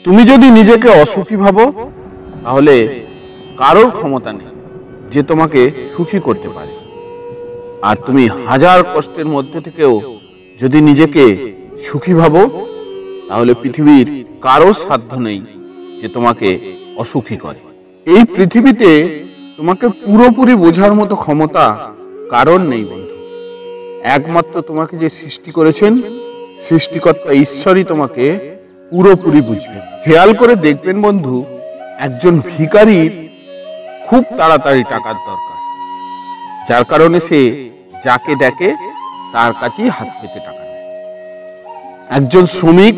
তুমি যদি নিজেকে অসুখী ভাবো তাহলে কারোর ক্ষমতা নেই যে তোমাকে সুখী করতে পারে। আর তুমি হাজার কষ্টের মধ্যে থেকেও যদি নিজেকে সুখী ভাবো তাহলে পৃথিবীর কারো সাধ্য নেই যে তোমাকে অসুখী করে। এই পৃথিবীতে তোমাকে পুরোপুরি বোঝার মতো ক্ষমতা কারণ নেই বন্ধু। একমাত্র তোমাকে যে সৃষ্টি করেছেন সৃষ্টিকর্তা ঈশ্বরই তোমাকে পুরোপুরি বুঝবেন। খেয়াল করে দেখবেন বন্ধু, একজন ভিখারির খুব তাড়াতাড়ি টাকার দরকার, যার কারণে সে যাকে দেখে তার কাছেই হাত পেতে টাকা নেয়। একজন শ্রমিক,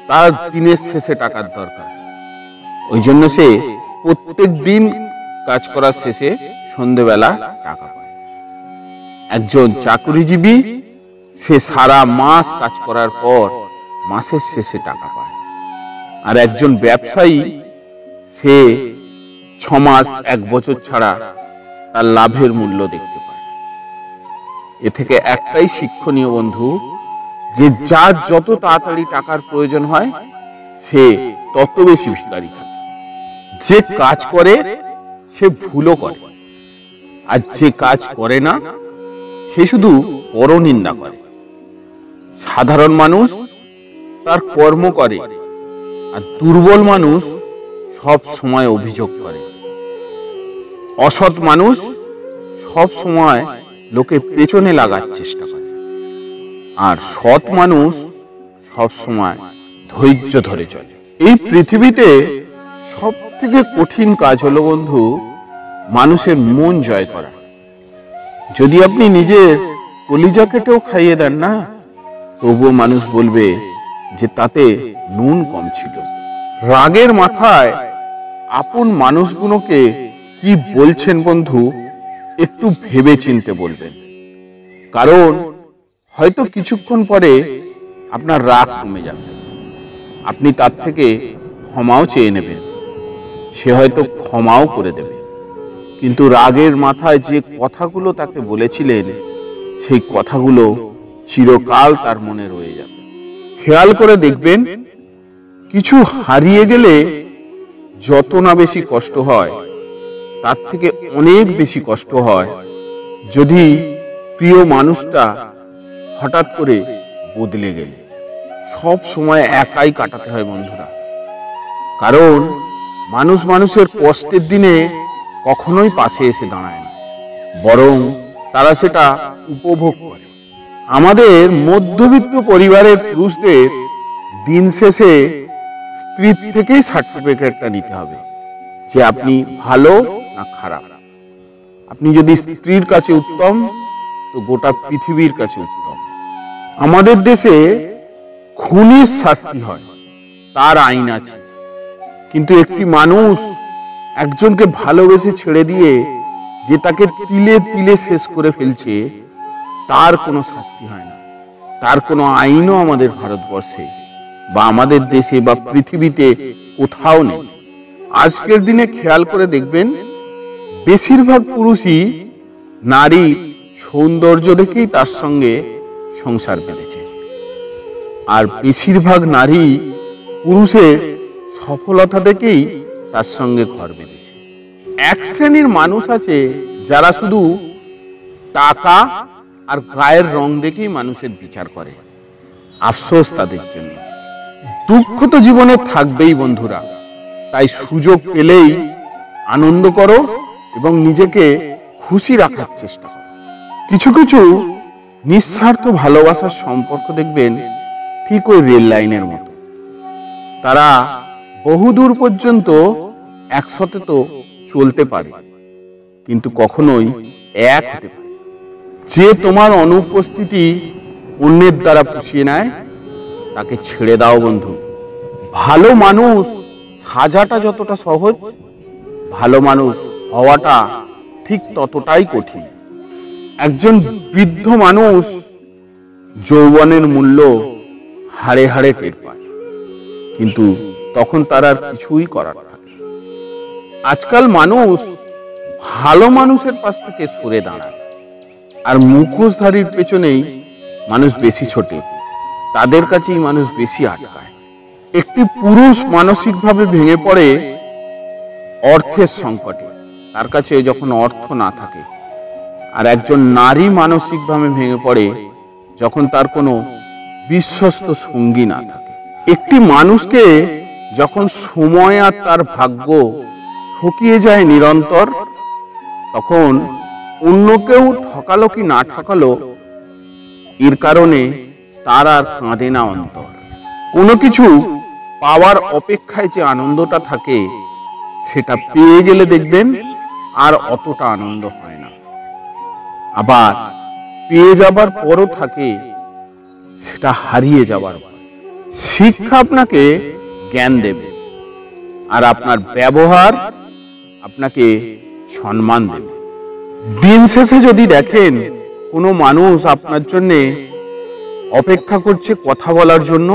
তার দিনের শেষে টাকার দরকার, ওই জন্য সে প্রত্যেক দিন কাজ করার শেষে সন্ধ্যেবেলা টাকা পায়। একজন চাকরিজীবী, সে সারা মাস কাজ করার পর মাসের শেষে টাকা পায়। আর একজন ব্যবসায়ী, সে 6 মাস 1 বছর ছাড়া তার লাভের মূল্য দেখতে পায়। এ থেকে একটাই শিক্ষণীয় বন্ধু, যে যার যত তাড়াতাড়ি টাকার প্রয়োজন হয় সে তত বেশি ভিখারি থাকে। যে কাজ করে সে ভুলও করে, আর যে কাজ করে না সে শুধু পরনিন্দা করে। সাধারণ মানুষ তার কর্ম করে, আর দুর্বল মানুষ সব সময় অভিযোগ করে। অসৎ মানুষ সব সময় লোকে পেছনে লাগার চেষ্টা করে, আর সৎ মানুষ সব সময় ধৈর্য ধরে চলে। এই পৃথিবীতে সব থেকে কঠিন কাজ হলো বন্ধু মানুষের মন জয় করা। যদি আপনি নিজের কলিজা কেটেও খাইয়ে দেন না, তবুও মানুষ বলবে যে তাতে নুন কম ছিল। রাগের মাথায় আপন মানুষগুলোকে কি বলছেন বন্ধু, একটু ভেবে চিনতে বলবেন। কারণ হয়তো কিছুক্ষণ পরে আপনার রাগ কমে যাবে, আপনি তার থেকে ক্ষমাও চেয়ে নেবেন, সে হয়তো ক্ষমাও করে দেবে। কিন্তু রাগের মাথায় যে কথাগুলো তাকে বলেছিলেন সেই কথাগুলো চিরকাল তার মনে রয়ে যাবে। খেয়াল করে দেখবেন, কিছু হারিয়ে গেলে যত না বেশি কষ্ট হয়, তার থেকে অনেক বেশি কষ্ট হয় যদি প্রিয় মানুষটা হঠাৎ করে বদলে গেলে। সব সময় একাই কাটাতে হয় বন্ধুরা, কারণ মানুষ মানুষের কষ্টের দিনে কখনোই পাশে এসে দাঁড়ায় না, বরং তারা সেটা উপভোগ করে। আমাদের মধ্যবিত্ত পরিবারের পুরুষদের দিন শেষে স্ত্রীর থেকেই সার্টিফিকেটটা নিতে হবে যে আপনি ভালো না খারাপ। আপনি যদি স্ত্রীর কাছে উত্তম, তো গোটা পৃথিবীর কাছে উত্তম। আমাদের দেশে খুনির শাস্তি হয়, তার আইন আছে, কিন্তু একটি মানুষ একজনকে ভালোবেসে ছেড়ে দিয়ে যে তাকে তিলে তিলে শেষ করে ফেলছে, তার কোনো শাস্তি হয় না, তার কোনো আইনও আমাদের ভারতবর্ষে বা আমাদের দেশে বা পৃথিবীতে কোথাও নেই। আজকের দিনে খেয়াল করে দেখবেন, বেশিরভাগ পুরুষই নারীর সৌন্দর্য দেখেই তার সঙ্গে সংসার বেঁধেছে, আর বেশিরভাগ নারী পুরুষের সফলতা দেখেই তার সঙ্গে ঘর বেঁধেছে। এক শ্রেণীর মানুষ আছে যারা শুধু টাকা আর গায়ের রং দেখেই মানুষের বিচার করে। আফসোস তাদের জন্য। দুঃখ তো জীবনে থাকবেই বন্ধুরা, তাই সুযোগ পেলেই আনন্দ করো এবং নিজেকে খুশি রাখার চেষ্টা করো। কিছু কিছু নিঃস্বার্থ ভালোবাসার সম্পর্ক দেখবেন ঠিক ওই রেল লাইনের মতো, তারা বহুদূর পর্যন্ত একসাথে তো চলতে পারে, কিন্তু কখনোই এক হতে পারে। যে তোমার অনুপস্থিতি অন্যের দ্বারা পুষিয়ে নেয়, তাকে ছেড়ে দাও বন্ধু। ভালো মানুষ সাজাটা যতটা সহজ, ভালো মানুষ হওয়াটা ঠিক ততটাই কঠিন। একজন বৃদ্ধ মানুষ যৌবনের মূল্য হাড়ে হাড়ে টের পায়, কিন্তু তখন তার আর কিছুই করার থাকে। আজকাল মানুষ ভালো মানুষের পাশ থেকে সরে দাঁড়ায়, আর মুখোশধারীর পেছনেই মানুষ বেশি ছোটে, তাদের কাছেই মানুষ বেশি আটকায়। একটি পুরুষ মানসিকভাবে ভেঙে পড়ে অর্থের সংকটে, তার কাছে যখন অর্থ না থাকে, আর একজন নারী মানসিকভাবে ভেঙে পড়ে যখন তার কোনো বিশ্বস্ত সঙ্গী না থাকে। একটি মানুষকে যখন সময় আর তার ভাগ্য ঠকিয়ে যায় নিরন্তর, তখন অন্য কেউ ঠকালো কি না ঠকালো এর কারণে তার আর কাঁদে না অন্তর। কোনো কিছু পাওয়ার অপেক্ষায় যে আনন্দটা থাকে, সেটা পেয়ে গেলে দেখবেন আর অতটা আনন্দ হয় না। আবার পেয়ে যাবার পরও থাকে সেটা হারিয়ে যাবার পর। শিক্ষা আপনাকে জ্ঞান দেবে, আর আপনার ব্যবহার আপনাকে সম্মান দেবে। দিন শেষে যদি দেখেন কোনো মানুষ আপনার জন্য অপেক্ষা করছে কথা বলার জন্য,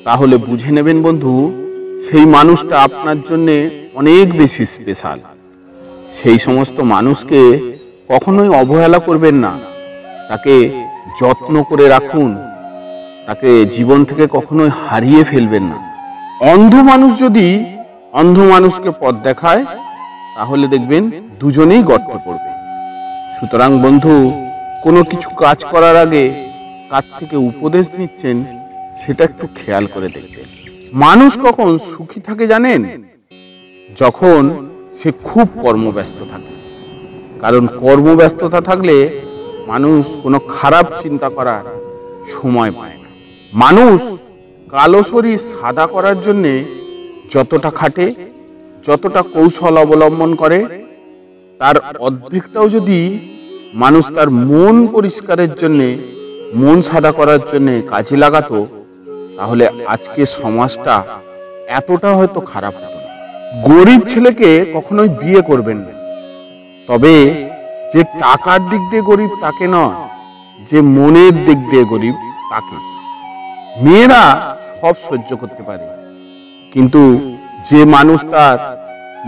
তাহলে বুঝে নেবেন বন্ধু, সেই মানুষটা আপনার জন্য অনেক বেশি স্পেশাল। সেই সমস্ত মানুষকে কখনোই অবহেলা করবেন না, তাকে যত্ন করে রাখুন, তাকে জীবন থেকে কখনোই হারিয়ে ফেলবেন না। অন্ধ মানুষ যদি অন্ধ মানুষকে পথ দেখায়, তাহলে দেখবেন দুজনেই গর্তে পড়বে। সুতরাং বন্ধু, কোনো কিছু কাজ করার আগে কার থেকে উপদেশ নিচ্ছেন সেটা একটু খেয়াল করে দেখবেন। মানুষ কখন সুখী থাকে জানেন? যখন সে খুব কর্মব্যস্ত থাকে। কারণ কর্মব্যস্ততা থাকলে মানুষ কোনো খারাপ চিন্তা করার সময় পায় না। মানুষ কালো শরীর সাদা করার জন্যে যতটা খাটে, যতটা কৌশল অবলম্বন করে, তার অর্ধেকটাও যদি মানুষ তার মন পরিষ্কারের জন্যে, মন সাদা করার জন্যে কাজে লাগাতো, তাহলে আজকে সমাজটা এতটা হয়তো খারাপ হতো না। গরিব ছেলেকে কখনোই বিয়ে করবেন না, তবে যে টাকার দিক দিয়ে গরিব তাকে নয়, যে মনের দিক দিয়ে গরিব তাকে। মেয়েরা সব সহ্য করতে পারে, কিন্তু যে মানুষ তার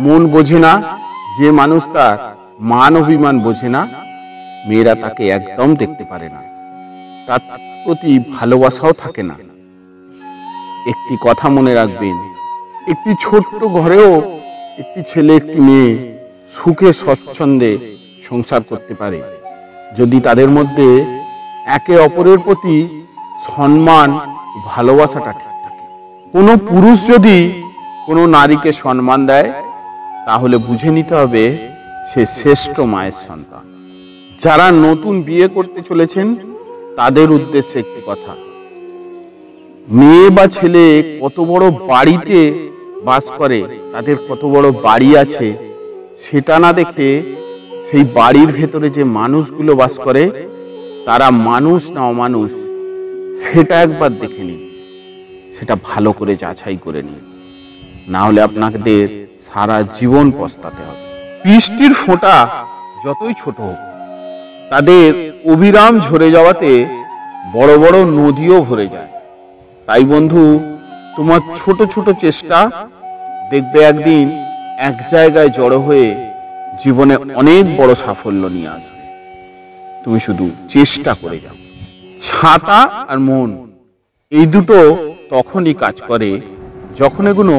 মন বোঝে না, যে মানুষ তার মান অভিমান বোঝে না, মেয়েরা তাকে একদম দেখতে পারে না, তার প্রতি ভালোবাসাও থাকে না। একটি কথা মনে রাখবেন, একটি ছোট্ট ঘরেও একটি ছেলে একটি মেয়ে সুখে স্বচ্ছন্দে সংসার করতে পারে, যদি তাদের মধ্যে একে অপরের প্রতি সম্মান, ভালোবাসাটা ঠিক থাকে। কোনো পুরুষ যদি কোনো নারীকে সম্মান দেয়, তাহলে বুঝে নিতে হবে সে শ্রেষ্ঠ মায়ের সন্তান। যারা নতুন বিয়ে করতে চলেছেন তাদের উদ্দেশ্যে একটি কথা, মেয়ে বা ছেলে কত বড় বাড়িতে বাস করে, তাদের কত বড় বাড়ি আছে, সেটা না দেখে সেই বাড়ির ভেতরে যে মানুষগুলো বাস করে তারা মানুষ না অমানুষ, সেটা একবার দেখে নিন, সেটা ভালো করে যাচাই করে নিন, না হলে আপনাদের সারা জীবন পস্তাতে হবে। বৃষ্টির ফোঁটা যতই ছোট হোক, তাদের অবিরাম ঝরে যাওয়াতে বড় বড় নদীও ভরে যায়। তাই বন্ধু, তোমার ছোট ছোট চেষ্টা দেখবে একদিন এক জায়গায় জড়ো হয়ে জীবনে অনেক বড় সাফল্য নিয়ে আসবে। তুমি শুধু চেষ্টা করে যাও। ছাতা আর মন, এই দুটো তখনই কাজ করে যখন এগুলো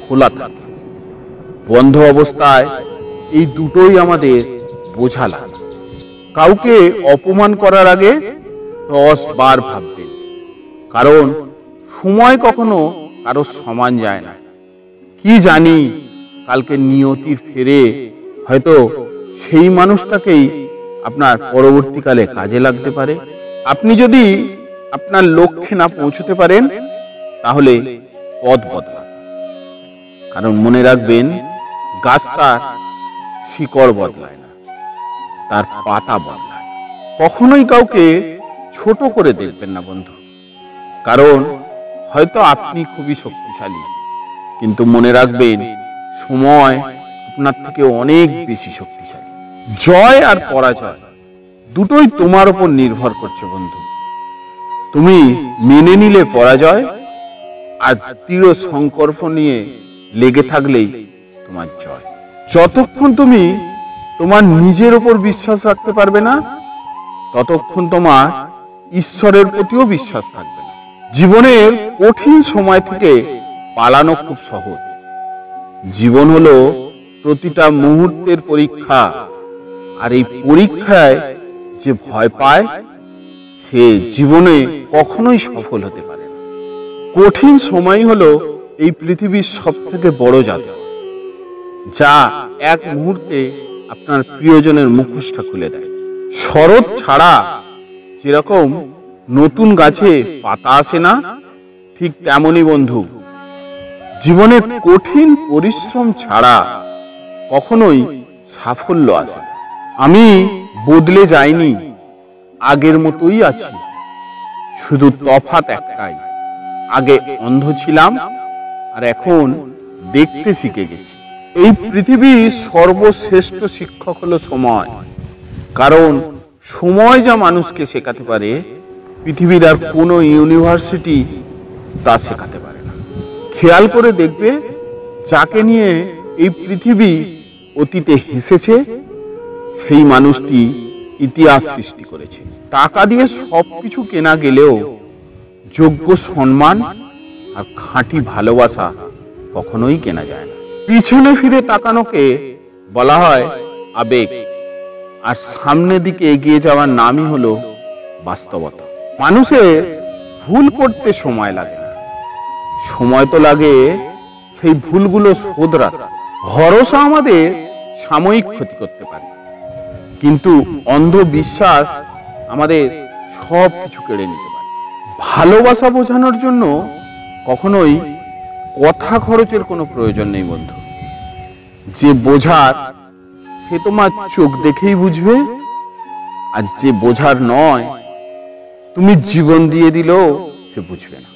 খোলা থাকে। বন্ধ অবস্থায় এই দুটোই আমাদের বোঝা লাগে। কাউকে অপমান করার আগে 10 বার ভাববেন, কারণ সময় কখনো কারো সমান যায় না। কি জানি কালকে নিয়তির ফেরে হয়তো সেই মানুষটাকেই আপনার পরবর্তীকালে কাজে লাগতে পারে। আপনি যদি আপনার লক্ষ্যে না পৌঁছতে পারেন, তাহলে পথ বদলান। কারণ মনে রাখবেন, গাছ তার শিকড় বদলায় না, তার পাতা বদলায়। কখনোই কাউকে ছোট করে দেখবেন না বন্ধু, কারণ হয়তো আপনি খুবই শক্তিশালী, কিন্তু মনে রাখবেন সময় আপনার থেকে অনেক বেশি শক্তিশালী। জয় আর পরাজয় দুটোই তোমার উপর নির্ভর করছে বন্ধু। তুমি মেনে নিলে পরাজয়, আর দৃঢ় সংকল্প নিয়ে লেগে থাকলেই তোমার জয়। যতক্ষণ তুমি তোমার নিজের উপর বিশ্বাস রাখতে পারবে না, ততক্ষণ তোমার ঈশ্বরের প্রতিও বিশ্বাস থাকবে না। জীবনের কঠিন সময় থেকে পালানো খুব সহজ। জীবন হলো প্রতিটা মুহূর্তের পরীক্ষা, আর এই পরীক্ষায় যে ভয় পায় সে জীবনে কখনোই সফল হতে পারে না। কঠিন সময় হলো এই পৃথিবীর সবথেকে বড় জাদু, যা এক মুহূর্তে আপনার প্রিয়জনের মুখোশটা খুলে দেয়। শরৎ ছাড়া যেরকম নতুন গাছে পাতা আসে না, ঠিক তেমনই বন্ধু, জীবনের কঠিন পরিশ্রম ছাড়া কখনোই সাফল্য আসে না। আমি বদলে যাইনি, আগের মতোই আছি, শুধু তফাৎ একটাই, আগে অন্ধ ছিলাম আর এখন দেখতে শিখে গেছি। এই পৃথিবীর সর্বশ্রেষ্ঠ শিক্ষক হলো সময়, কারণ সময় যা মানুষকে শেখাতে পারে পৃথিবীর আর কোনো ইউনিভার্সিটি তা শেখাতে পারে না। খেয়াল করে দেখবে, যাকে নিয়ে এই পৃথিবী অতীতে হেসেছে সেই মানুষটি ইতিহাস সৃষ্টি করেছে। টাকা দিয়ে সবকিছু কেনা গেলেও যোগ্য সম্মান আর খাঁটি ভালোবাসা কখনোই কেনা যায় না। পিছনে ফিরে তাকানোকে বলা হয় আবেগ, আর সামনের দিকে এগিয়ে যাওয়ার নামই হলো বাস্তবতা। মানুষের ভুল করতে সময় লাগে না, সময় তো লাগে সেই ভুলগুলো শোধরাতে। ভরসা আমাদের সাময়িক ক্ষতি করতে পারে, কিন্তু অন্ধবিশ্বাস আমাদের সব কিছু কেড়ে নিতে পারে। ভালোবাসা বোঝানোর জন্য কখনোই কথা খরচের কোনো প্রয়োজন নেই বন্ধু। যে বোঝার সে তোমার চোখ দেখেই বুঝবে, আর যে বোঝার নয় তুমি জীবন দিয়ে দিলেও সে বুঝবে না।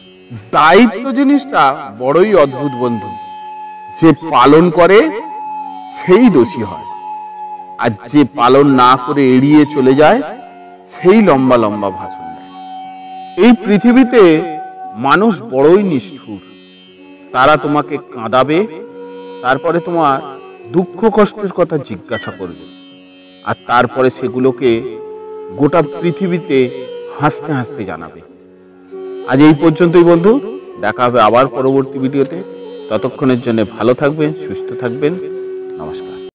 দায়িত্ব জিনিসটা বড়ই অদ্ভুত বন্ধু, যে পালন করে সেই দোষী হয়, আর যে পালন না করে এড়িয়ে চলে যায় সেই লম্বা লম্বা ভাষণ দেয়। এই পৃথিবীতে মানুষ বড়ই নিষ্ঠুর। তারা তোমাকে কাঁদাবে, তারপরে তোমার দুঃখ কষ্টের কথা জিজ্ঞাসা করবে, আর তারপরে সেগুলোকে গোটা পৃথিবীতে হাসতে হাসতে জানাবে। আজ এই পর্যন্তই বন্ধু, দেখা হবে আবার পরবর্তী ভিডিওতে। ততক্ষণের জন্য ভালো থাকবেন, সুস্থ থাকবেন, নমস্কার।